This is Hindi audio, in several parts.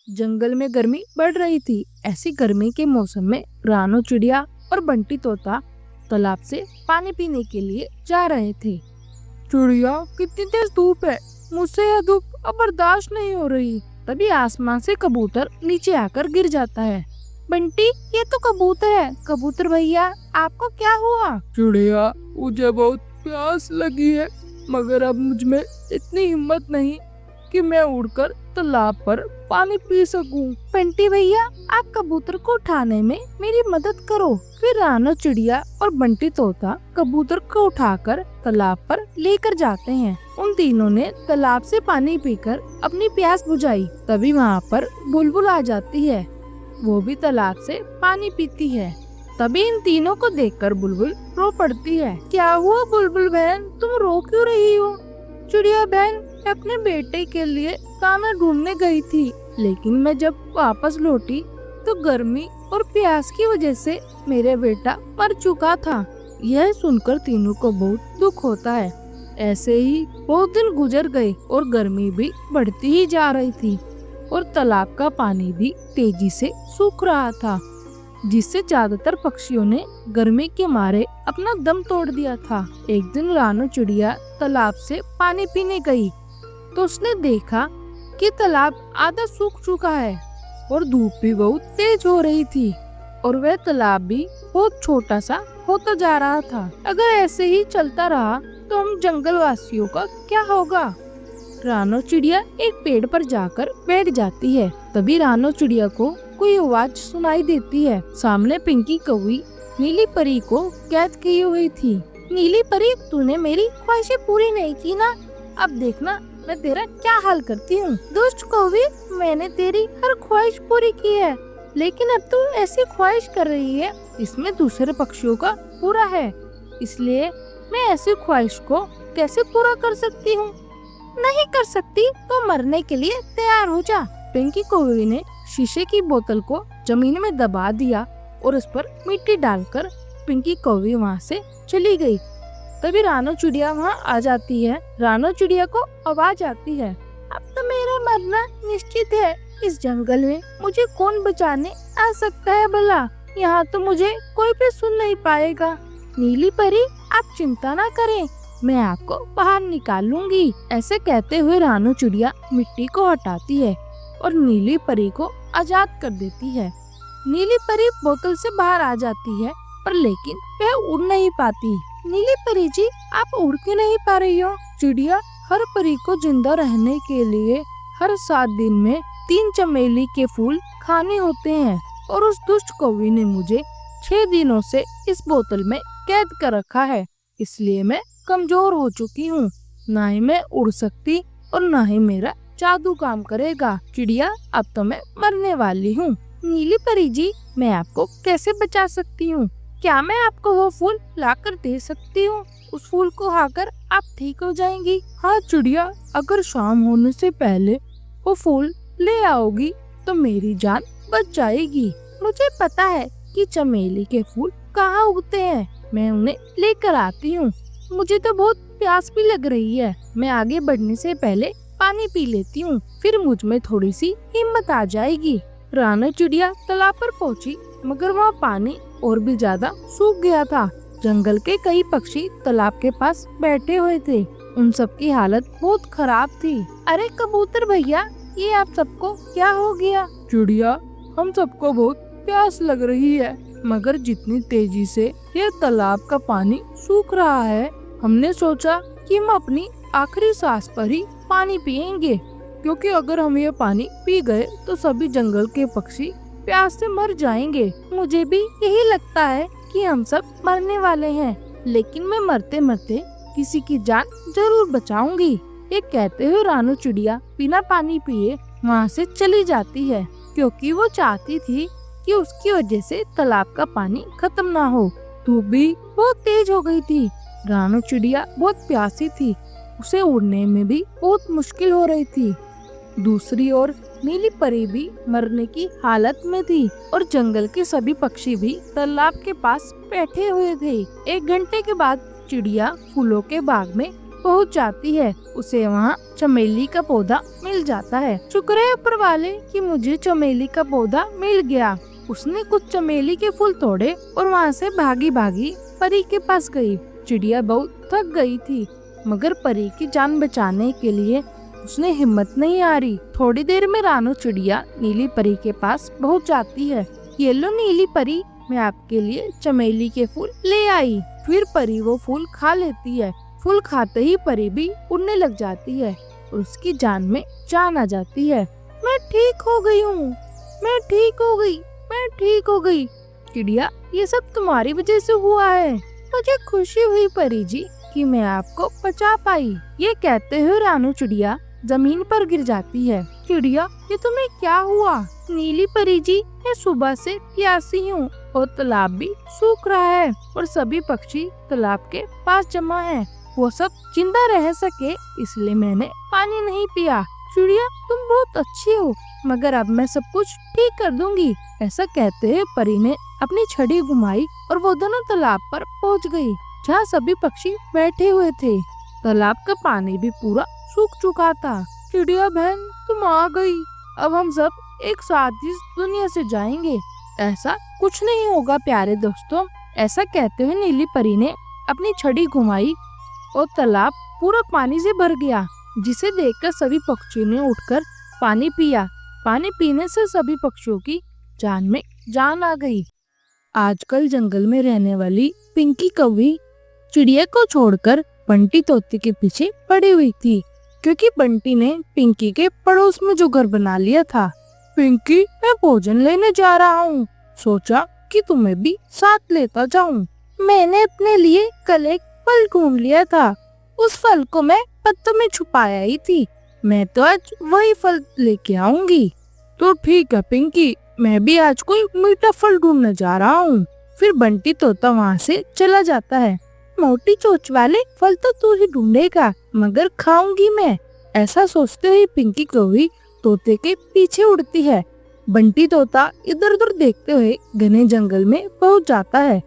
जंगल में गर्मी बढ़ रही थी। ऐसी गर्मी के मौसम में रानो चिड़िया और बंटी तोता तालाब से पानी पीने के लिए जा रहे थे। चिड़िया, कितनी तेज धूप है, मुझसे यह धूप अब बर्दाश्त नहीं हो रही। तभी आसमान से कबूतर नीचे आकर गिर जाता है। बंटी, ये तो कबूतर है। कबूतर भैया, आपको क्या हुआ? चिड़िया, मुझे बहुत प्यास लगी है, मगर अब मुझ में इतनी हिम्मत नहीं कि मैं उड़कर तालाब पर पानी पी सकूं। बंटी भैया, आप कबूतर को उठाने में मेरी मदद करो। फिर रानो चिड़िया और बंटी तोता कबूतर को उठाकर तालाब पर लेकर जाते हैं। उन तीनों ने तालाब से पानी पीकर अपनी प्यास बुझाई। तभी वहाँ पर बुलबुल आ जाती है। वो भी तालाब से पानी पीती है। तभी इन तीनों को देखकर बुलबुल रो पड़ती है। क्या हुआ बुलबुल बहन, तुम रो क्यों रही हो? चिड़िया बहन, मैं अपने बेटे के लिए दाना ढूंढने गई थी, लेकिन मैं जब वापस लौटी तो गर्मी और प्यास की वजह से मेरा बेटा मर चुका था। यह सुनकर तीनों को बहुत दुख होता है। ऐसे ही बहुत दिन गुजर गए और गर्मी भी बढ़ती ही जा रही थी और तालाब का पानी भी तेजी से सूख रहा था, जिससे ज्यादातर पक्षियों ने गर्मी के मारे अपना दम तोड़ दिया था। एक दिन रानो चिड़िया तालाब से पानी पीने गई तो उसने देखा कि तालाब आधा सूख चुका है और धूप भी बहुत तेज हो रही थी और वह तालाब भी बहुत छोटा सा होता जा रहा था। अगर ऐसे ही चलता रहा तो हम जंगल वासियों का क्या होगा? रानो चिड़िया एक पेड़ पर जाकर बैठ जाती है। तभी रानो चिड़िया को कोई आवाज सुनाई देती है। सामने पिंकी कौवी नीली परी को कैद की हुई थी। नीली परी, तूने मेरी ख्वाहिशें पूरी नहीं की ना, अब देखना मैं तेरा क्या हाल करती हूँ। दुष्ट कौवी, मैंने तेरी हर ख्वाहिश पूरी की है, लेकिन अब तू ऐसी ख्वाहिश कर रही है इसमें दूसरे पक्षियों का पूरा है, इसलिए मैं ऐसी ख्वाहिश को कैसे पूरा कर सकती हूँ? नहीं कर सकती तो मरने के लिए तैयार हो जा। पिंकी कौवी ने शीशे की बोतल को जमीन में दबा दिया और उस पर मिट्टी डालकर पिंकी कौवी वहाँ से चली गई। तभी रानो चिड़िया वहाँ आ जाती है। रानो चिड़िया को आवाज आती है, अब तो मेरा मरना निश्चित है। इस जंगल में मुझे कौन बचाने आ सकता है भला? यहाँ तो मुझे कोई भी सुन नहीं पाएगा। नीली परी, आप चिंता ना करें, मैं आपको बाहर निकाल लूंगी। ऐसे कहते हुए रानो चिड़िया मिट्टी को हटाती है और नीली परी को आजाद कर देती है। नीली परी बोतल से बाहर आ जाती है, पर लेकिन वह उड़ नहीं पाती। नीली परी जी, आप उड़ क्यों नहीं पा रही हो? चिड़िया, हर परी को जिंदा रहने के लिए हर 7 दिन में 3 चमेली के फूल खाने होते हैं और उस दुष्ट कौवी ने मुझे 6 दिनों से इस बोतल में कैद कर रखा है, इसलिए मैं कमजोर हो चुकी हूँ। ना ही मैं उड़ सकती और ना ही मेरा जादू काम करेगा। चिड़िया, अब तो मैं मरने वाली हूँ। नीली परी जी, मैं आपको कैसे बचा सकती हूँ? क्या मैं आपको वो फूल लाकर दे सकती हूँ? उस फूल को खाकर आप ठीक हो जाएंगी। हाँ चिड़िया, अगर शाम होने से पहले वो फूल ले आओगी तो मेरी जान बच जाएगी। मुझे पता है कि चमेली के फूल कहाँ उगते हैं, मैं उन्हें लेकर आती हूँ। मुझे तो बहुत प्यास भी लग रही है, मैं आगे बढ़ने से पहले पानी पी लेती हूँ, फिर मुझ में थोड़ी सी हिम्मत आ जाएगी। रानो चिड़िया तालाब पर पहुँची, मगर वहाँ पानी और भी ज्यादा सूख गया था। जंगल के कई पक्षी तालाब के पास बैठे हुए थे, उन सब की हालत बहुत खराब थी। अरे कबूतर भैया, ये आप सबको क्या हो गया? चिड़िया, हम सबको बहुत प्यास लग रही है, मगर जितनी तेजी से यह तालाब का पानी सूख रहा है, हमने सोचा कि हम अपनी आखिरी सांस पर ही पानी पिएंगे, क्योंकि अगर हम ये पानी पी गए तो सभी जंगल के पक्षी प्यास से मर जाएंगे। मुझे भी यही लगता है कि हम सब मरने वाले हैं, लेकिन मैं मरते मरते किसी की जान जरूर बचाऊंगी। ये कहते हुए रानो चिड़िया बिना पानी पिए वहाँ से चली जाती है, क्योंकि वो चाहती थी कि उसकी वजह से तालाब का पानी खत्म ना हो। धूप भी बहुत तेज हो गई थी। रानो चिड़िया बहुत प्यासी थी, उसे उड़ने में भी बहुत मुश्किल हो रही थी। दूसरी ओर नीली परी भी मरने की हालत में थी और जंगल के सभी पक्षी भी तालाब के पास बैठे हुए थे। 1 घंटे के बाद चिड़िया फूलों के बाग में पहुंच जाती है। उसे वहाँ चमेली का पौधा मिल जाता है। शुक्र है ऊपर वाले कि मुझे चमेली का पौधा मिल गया। उसने कुछ चमेली के फूल तोड़े और वहाँ से भागी भागी परी के पास गई। चिड़िया बहुत थक गई थी, मगर परी की जान बचाने के लिए उसने हिम्मत नहीं हारी। थोड़ी देर में रानू चिड़िया नीली परी के पास पहुंच जाती है। ये लो नीली परी, मैं आपके लिए चमेली के फूल ले आई। फिर परी वो फूल खा लेती है। फूल खाते ही परी भी उड़ने लग जाती है और उसकी जान में जान आ जाती है। मैं ठीक हो गई हूँ, मैं ठीक हो गई, मैं ठीक हो गई। चिड़िया, ये सब तुम्हारी वजह से हुआ है। मुझे खुशी हुई परी जी कि मैं आपको बचा पाई। ये कहते हुए रानू चिड़िया जमीन पर गिर जाती है। चिड़िया, ये तुम्हें क्या हुआ? नीली परी जी, मैं सुबह से प्यासी हूँ और तालाब भी सूख रहा है और सभी पक्षी तालाब के पास जमा हैं। वो सब जिंदा रह सके इसलिए मैंने पानी नहीं पिया। चिड़िया, तुम बहुत अच्छी हो, मगर अब मैं सब कुछ ठीक कर दूंगी। ऐसा कहते हुए परी ने अपनी छड़ी घुमाई और वो दोनों तालाब पर पहुंच गई, जहाँ सभी पक्षी बैठे हुए थे। तालाब का पानी भी पूरा सूख चुका था। चिड़िया बहन, तुम आ गई। अब हम सब एक साथ इस दुनिया से जाएंगे। ऐसा कुछ नहीं होगा प्यारे दोस्तों। ऐसा कहते हुए नीली परी ने अपनी छड़ी घुमाई और तालाब पूरा पानी से भर गया, जिसे देखकर सभी पक्षियों ने उठकर पानी पिया। पानी पीने से सभी पक्षियों की जान में जान आ गई। आजकल जंगल में रहने वाली पिंकी कौवी चिड़िया को छोड़कर बंटी तोते के पीछे पड़ी हुई थी, क्योंकि बंटी ने पिंकी के पड़ोस में जो घर बना लिया था। पिंकी, मैं भोजन लेने जा रहा हूँ, सोचा कि तुम्हें भी साथ लेता जाऊँ। मैंने अपने लिए कल एक फल ढूंढ लिया था, उस फल को मैं पत्तों में छुपाया ही थी। मैं तो आज वही फल लेके आऊंगी। तो ठीक है पिंकी, मैं भी आज कोई मीठा फल ढूंढने जा रहा हूँ। फिर बंटी तोता वहाँ से चला जाता है। मोटी चोंच वाले फल तो तू ही ढूंढेगा, मगर खाऊंगी मैं। ऐसा सोचते हुए पिंकी कौवी तोते के पीछे उड़ती है। बंटी तोता इधर उधर देखते हुए घने जंगल में पहुँच जाता है।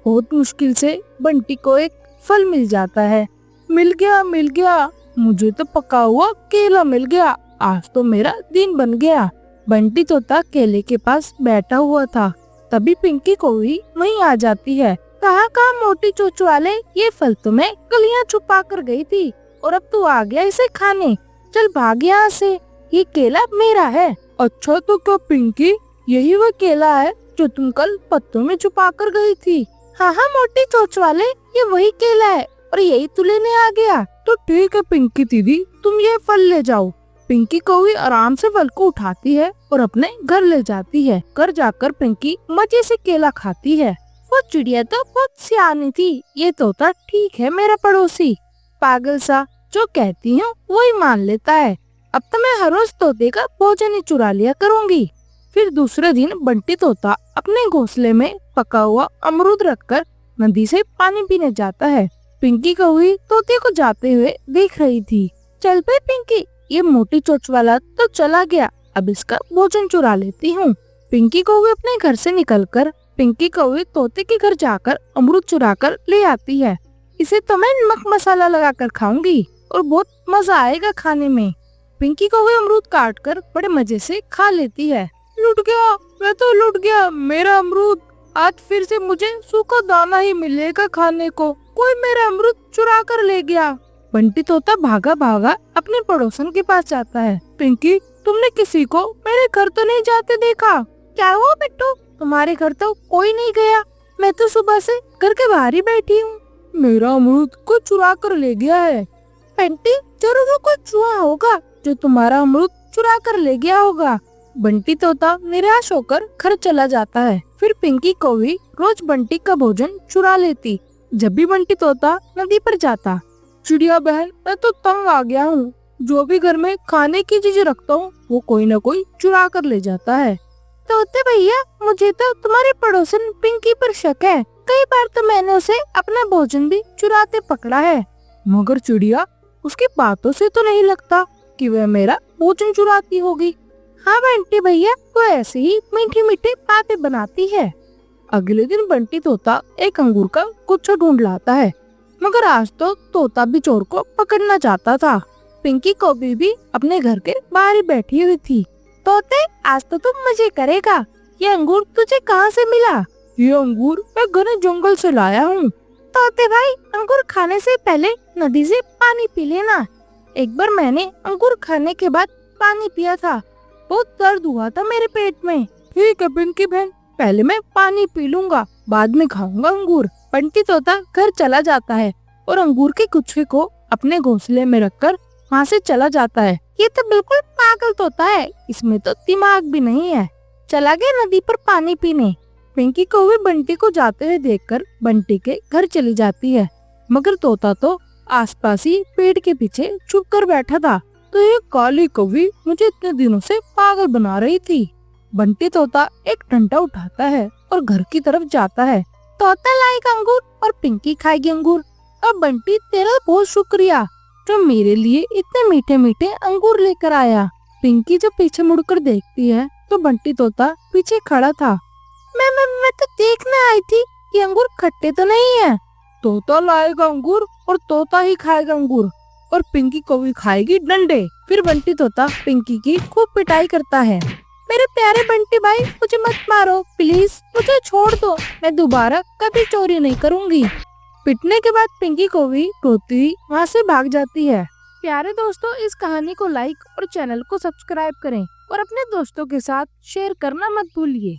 बहुत मुश्किल से बंटी को एक फल मिल जाता है। मिल गया, मुझे तो पका हुआ केला मिल गया। आज तो मेरा दिन बन गया। बंटी तोता केले के पास बैठा हुआ था, तभी पिंकी कौवी वहीं आ जाती है। कहाँ मोटी चोंच वाले, ये फल तो मैं कल यहाँ छुपा कर गई थी और अब तू आ गया इसे खाने। चल भाग यहाँ से, ये केला मेरा है। अच्छा तो क्या पिंकी, यही वो केला है जो तुम कल पत्तों में छुपा कर गई थी? हाँ मोटी चोंच वाले, ये वही केला है और यही तू लेने आ गया। तो ठीक है पिंकी दीदी, तुम ये फल ले जाओ। पिंकी कौवी आराम से फल को उठाती है और अपने घर ले जाती है। घर जाकर पिंकी मजे से केला खाती है। वो चिड़िया तो बहुत सियानी थी, ये तोता ठीक है मेरा पड़ोसी। पागल सा, जो कहती हूँ वही मान लेता है। अब तो मैं हर रोज तोते का भोजन ही चुरा लिया करूँगी। फिर दूसरे दिन बंटी तोता अपने घोंसले में पका हुआ अमरूद रखकर नदी से पानी पीने जाता है। पिंकी कौवी तोते को जाते हुए देख रही थी। चल पे पिंकी, ये मोटी चोंच वाला तो चला गया, अब इसका भोजन चुरा लेती हूँ। पिंकी कौवी अपने घर से निकलकर पिंकी कौवी तोते के घर जाकर अमरूद चुरा कर ले आती है। इसे तो मैं नमक मसाला लगाकर खाऊंगी और बहुत मजा आएगा खाने में। पिंकी कौवी अमरूद काट कर बड़े मजे से खा लेती है। लुट गया, मैं तो लुट गया मेरा अमरूद। आज फिर से मुझे सूखा दाना ही मिलेगा खाने को। कोई मेरा अमरूद चुरा कर ले गया। बंटी तोता भागा भागा अपने पड़ोसन के पास जाता है। पिंकी, तुमने किसी को मेरे घर तो नहीं जाते देखा? क्या हुआ बिट्टू, तुम्हारे घर तो कोई नहीं गया? मैं तो सुबह से घर के बाहर ही बैठी हूँ। मेरा अमरूद कोई चुरा कर ले गया है। बंटी, जरूर कोई चूहा होगा जो तुम्हारा अमरूद चुरा कर ले गया होगा। बंटी तोता निराश होकर घर चला जाता है। फिर पिंकी कौवी रोज बंटी का भोजन चुरा लेती। जब भी बंटी तोता नदी पर जाता, चिड़िया बहन, मैं तो तंग आ गया हूँ। जो भी घर में खाने की चीज रखता हूँ वो कोई न कोई चुरा कर ले जाता है। तोते भैया, मुझे तो तुम्हारे पड़ोसन पिंकी पर शक है। कई बार तो मैंने उसे अपना भोजन भी चुराते पकड़ा है, मगर चिड़िया, उसकी बातों से तो नहीं लगता कि वह मेरा भोजन चुराती होगी। हाँ बंटी भैया, वो ऐसे ही मीठी मीठी बातें बनाती है। अगले दिन बंटी तोता एक अंगूर का गुच्छा ढूंढ लाता है। मगर आज तो तोता भी चोर को पकड़ना चाहता था। पिंकी कौवी भी अपने घर के बाहर ही बैठी हुई थी। तोते, आज तो तुम मजे करेगा। ये अंगूर तुझे कहाँ से मिला? ये अंगूर मैं घने जंगल से लाया हूँ। तोते भाई, अंगूर खाने से पहले नदी से पानी पी लेना। एक बार मैंने अंगूर खाने के बाद पानी पिया था, बहुत दर्द हुआ था मेरे पेट में। ठीक है पिंकी बहन, पहले मैं पानी पी लूंगा, बाद में खाऊंगा अंगूर। बंटी तोता घर चला जाता है और अंगूर के गुच्छे को अपने घोंसले में रखकर वहाँ से चला जाता है। ये तो बिल्कुल पागल तोता है, इसमें तो दिमाग भी नहीं है। चला गया नदी पर पानी पीने। पिंकी कौवी बंटी को जाते हुए देखकर बंटी के घर चली जाती है, मगर तोता तो आसपास ही पेड़ के पीछे छुप कर बैठा था। तो ये काली कौवी मुझे इतने दिनों से पागल बना रही थी। बंटी तोता एक डंडा उठाता है और घर की तरफ जाता है। तोता लाएगा अंगूर और पिंकी खाएगी अंगूर। अब बंटी, तेरा बहुत शुक्रिया जो मेरे लिए इतने मीठे मीठे अंगूर लेकर आया। पिंकी जब पीछे मुड़कर देखती है तो बंटी तोता पीछे खड़ा था। मैं तो देखने आई थी कि अंगूर खट्टे तो नहीं है। तोता लाएगा अंगूर और तोता ही खाएगा अंगूर, और पिंकी कौवी खाएगी डंडे। फिर बंटी तोता पिंकी की खूब पिटाई करता है। मेरे प्यारे बंटी भाई, मुझे मत मारो प्लीज, मुझे छोड़ दो, मैं दोबारा कभी चोरी नहीं करूँगी। पिटने के बाद पिंकी कौवी रोती हुई वहाँ से भाग जाती है। प्यारे दोस्तों, इस कहानी को लाइक और चैनल को सब्सक्राइब करें और अपने दोस्तों के साथ शेयर करना मत भूलिए।